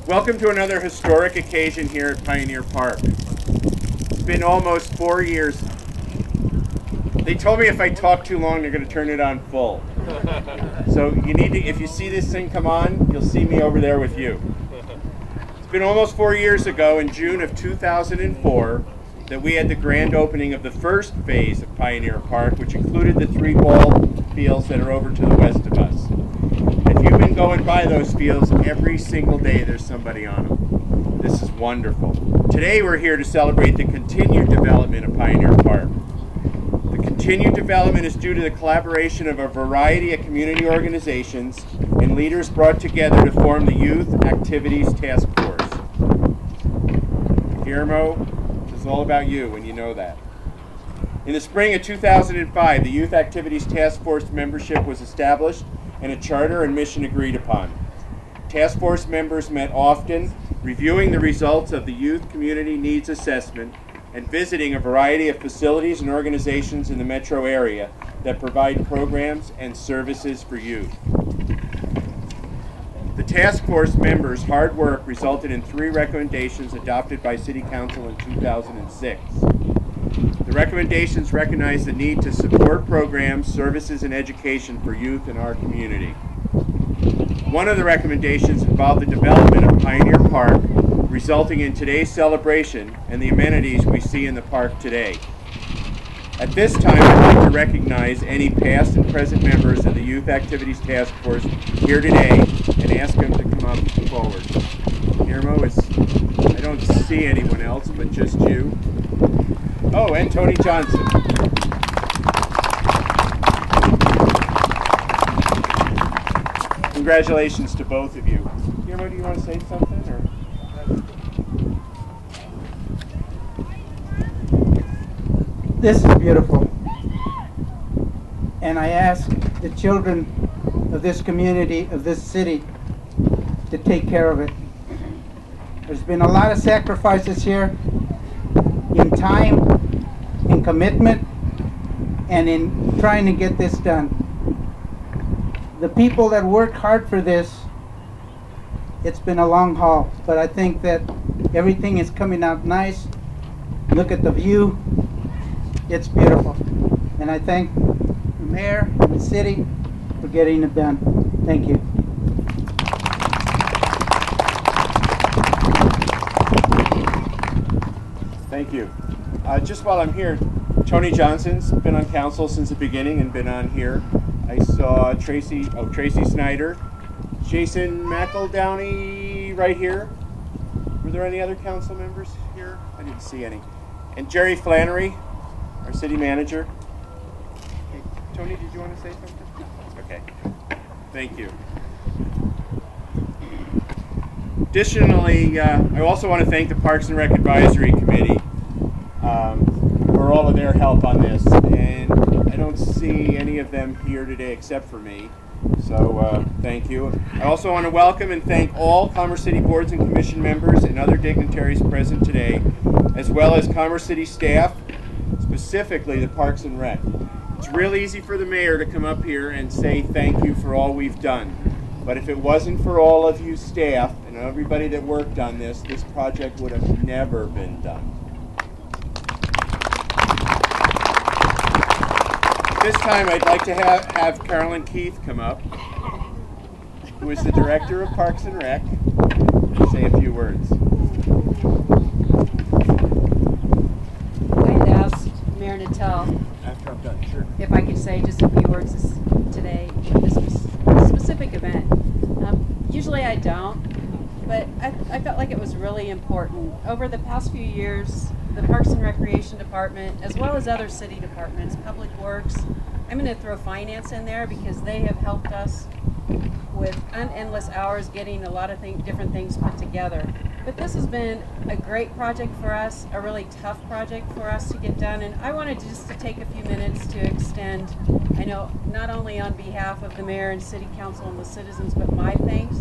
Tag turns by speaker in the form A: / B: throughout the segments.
A: Welcome to another historic occasion here at Pioneer Park. It's been almost 4 years. They told me if I talk too long, they're going to turn it on full. So you need to, if you see this thing come on, you'll see me over there with you. It's been almost 4 years ago, in June of 2004, that we had the grand opening of the first phase of Pioneer Park, which included the 3 ball fields that are over to the west of us. If you've been going by those fields, every single day there's somebody on them. This is wonderful. Today we're here to celebrate the continued development of Pioneer Park. The continued development is due to the collaboration of a variety of community organizations and leaders brought together to form the Youth Activities Task Force. Guillermo, this is all about you, and you know that. In the spring of 2005, the Youth Activities Task Force membership was established and a charter and mission agreed upon. Task Force members met often, reviewing the results of the Youth Community Needs Assessment and visiting a variety of facilities and organizations in the metro area that provide programs and services for youth. The Task Force members' hard work resulted in 3 recommendations adopted by City Council in 2006. The recommendations recognize the need to support programs, services, and education for youth in our community. One of the recommendations involved the development of Pioneer Park, resulting in today's celebration and the amenities we see in the park today. At this time, I'd like to recognize any past and present members of the Youth Activities Task Force here today and ask them to come up forward. Guillermo, I don't see anyone else but just you. Oh, and Tony Johnson. Congratulations to both of you. Guillermo, do you want to say something? Or?
B: This is beautiful. And I ask the children of this community, of this city, to take care of it. There's been a lot of sacrifices here in time, in commitment, and in trying to get this done. The people that worked hard for this, it's been a long haul, but I think that everything is coming out nice. Look at the view. It's beautiful. And I thank the mayor and the city for getting it done. Thank you.
A: Thank you. Just while I'm here, Tony Johnson's been on council since the beginning and been on here. I saw Tracy Snyder, Jason McEldowney right here. Were there any other council members here? I didn't see any. And Jerry Flannery, our city manager. Hey, Tony, did you want to say something? Okay. Thank you. Additionally, I also want to thank the Parks and Rec Advisory Committee for all of their help on this. And I don't see any of them here today except for me. So thank you. I also want to welcome and thank all Commerce City boards and commission members and other dignitaries present today, as well as Commerce City staff, specifically the Parks and Rec. It's real easy for the mayor to come up here and say thank you for all we've done. But if it wasn't for all of you staff and everybody that worked on this, this project would have never been done. This time I'd like to have Carolyn Keith come up, who is the Director of Parks and Rec, and say a few words.
C: I'd asked Mayor Natale
A: After I'm done, sure.
C: if I could say just a few words today for this specific event. Usually I don't, but I felt like it was really important. Over the past few years, the Parks and Recreation Department, as well as other city departments, Public Works, I'm going to throw finance in there because they have helped us with endless hours getting a lot of different things put together. But this has been a great project for us, a really tough project for us to get done, and I wanted just to take a few minutes to extend, I know, not only on behalf of the mayor and city council and the citizens, but my thanks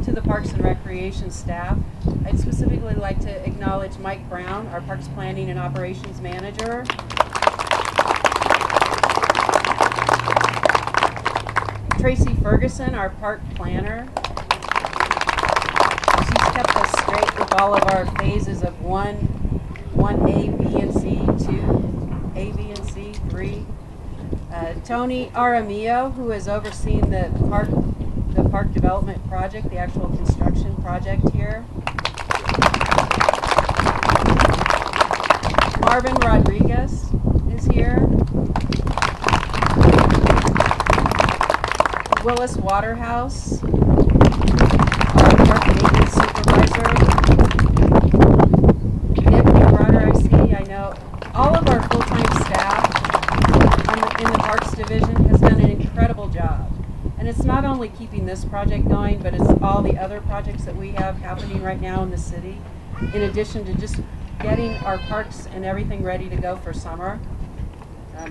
C: to the Parks and Recreation staff. I'd specifically like to acknowledge Mike Brown, our Parks Planning and Operations Manager. Tracy Ferguson, our park planner. She's kept all of our phases of 1A, B, and C, 2A, B, and C, 3. Tony Aramillo, who has overseen the park development project, the actual construction project here. Marvin Rodriguez is here. Willis Waterhouse, our park maintenance supervisor. Nick Broder, I see. I know all of our full-time staff in the Parks Division has done an incredible job. And it's not only keeping this project going, but it's all the other projects that we have happening right now in the city, in addition to just getting our parks and everything ready to go for summer.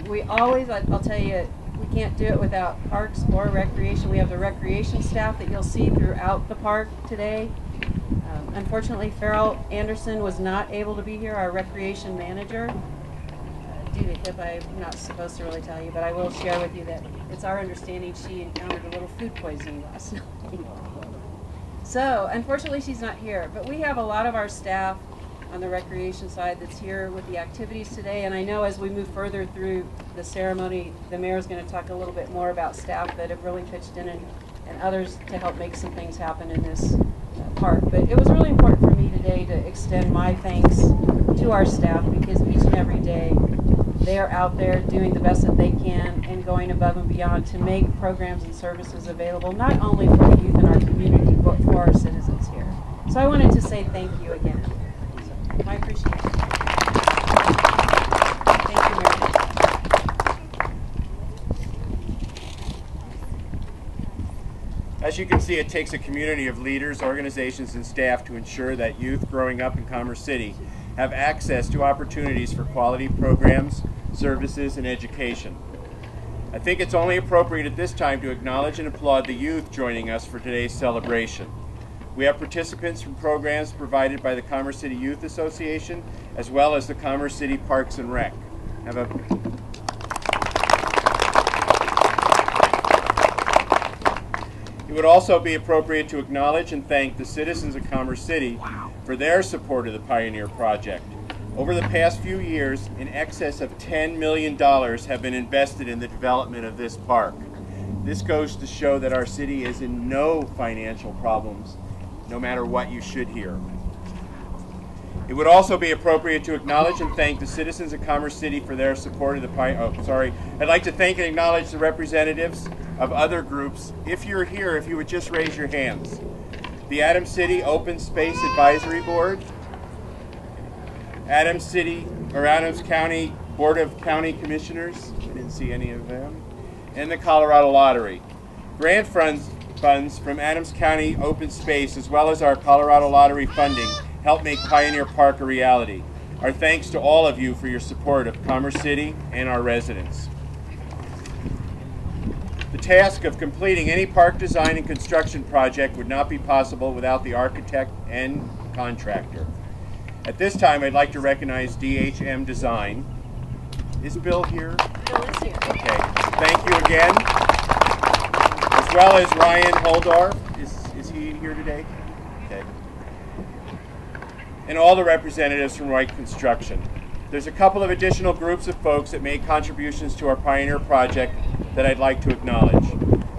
C: We always, I'll tell you, we can't do it without parks or recreation. We have the recreation staff that you'll see throughout the park today. Unfortunately, Farrell Anderson was not able to be here, our recreation manager. Due to HIP, I'm not supposed to really tell you, but I will share with you that it's our understanding she encountered a little food poisoning last night. So, unfortunately, she's not here. But we have a lot of our staff on the recreation side that's here with the activities today. And I know as we move further through the ceremony, the mayor's going to talk a little bit more about staff that have really pitched in and others to help make some things happen in this park. But it was really important for me today to extend my thanks to our staff, because each and every day they are out there doing the best that they can and going above and beyond to make programs and services available, not only for the youth in our community, but for our citizens here. So I wanted to say thank you again. So, my appreciation. Thank you, Mary.
A: As you can see, it takes a community of leaders, organizations, and staff to ensure that youth growing up in Commerce City have access to opportunities for quality programs, services, and education. I think it's only appropriate at this time to acknowledge and applaud the youth joining us for today's celebration. We have participants from programs provided by the Commerce City Youth Association, as well as the Commerce City Parks and Rec. It would also be appropriate to acknowledge and thank the citizens of Commerce City for their support of the Pioneer Project. Over the past few years, in excess of $10 million have been invested in the development of this park. This goes to show that our city is in no financial problems, no matter what you should hear. It would also be appropriate to acknowledge and thank the citizens of Commerce City for their support of the I'd like to thank and acknowledge the representatives of other groups. If you're here, if you would just raise your hands. The Adams City Open Space Advisory Board, Adams County Board of County Commissioners, I didn't see any of them, and the Colorado Lottery. Grant funds from Adams County Open Space, as well as our Colorado Lottery funding, help make Pioneer Park a reality. Our thanks to all of you for your support of Commerce City and our residents. The task of completing any park design and construction project would not be possible without the architect and contractor. At this time, I'd like to recognize DHM Design. Is Bill here?
C: Bill is here.
A: Okay. Thank you again. As well as Ryan Holdorf. Is he here today? Okay. And all the representatives from Wright Construction. There's a couple of additional groups of folks that made contributions to our Pioneer Project that I'd like to acknowledge.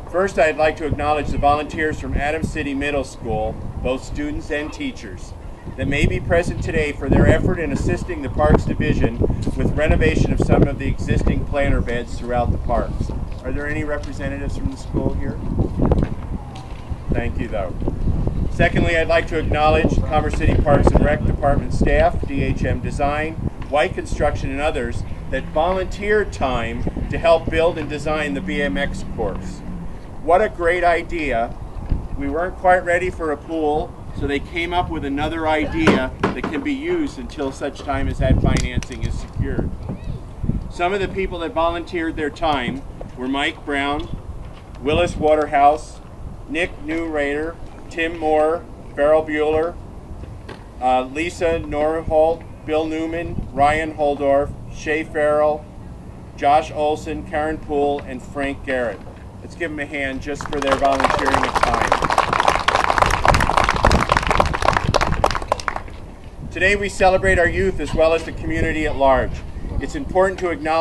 A: First, I'd like to acknowledge the volunteers from Adams City Middle School, both students and teachers, that may be present today for their effort in assisting the Parks Division with renovation of some of the existing planter beds throughout the parks. Are there any representatives from the school here? Thank you, though. Secondly, I'd like to acknowledge Commerce City Parks and Rec Department staff, DHM Design, White Construction, and others that volunteered time to help build and design the BMX course. What a great idea. We weren't quite ready for a pool, so they came up with another idea that can be used until such time as that financing is secured. Some of the people that volunteered their time were Mike Brown, Willis Waterhouse, Nick Newrader, Tim Moore, Farrell Bueller, Lisa Norholt, Bill Newman, Ryan Holdorf, Shay Farrell, Josh Olson, Karen Poole, and Frank Garrett. Let's give them a hand just for their volunteering of time. Today we celebrate our youth as well as the community at large. It's important to acknowledge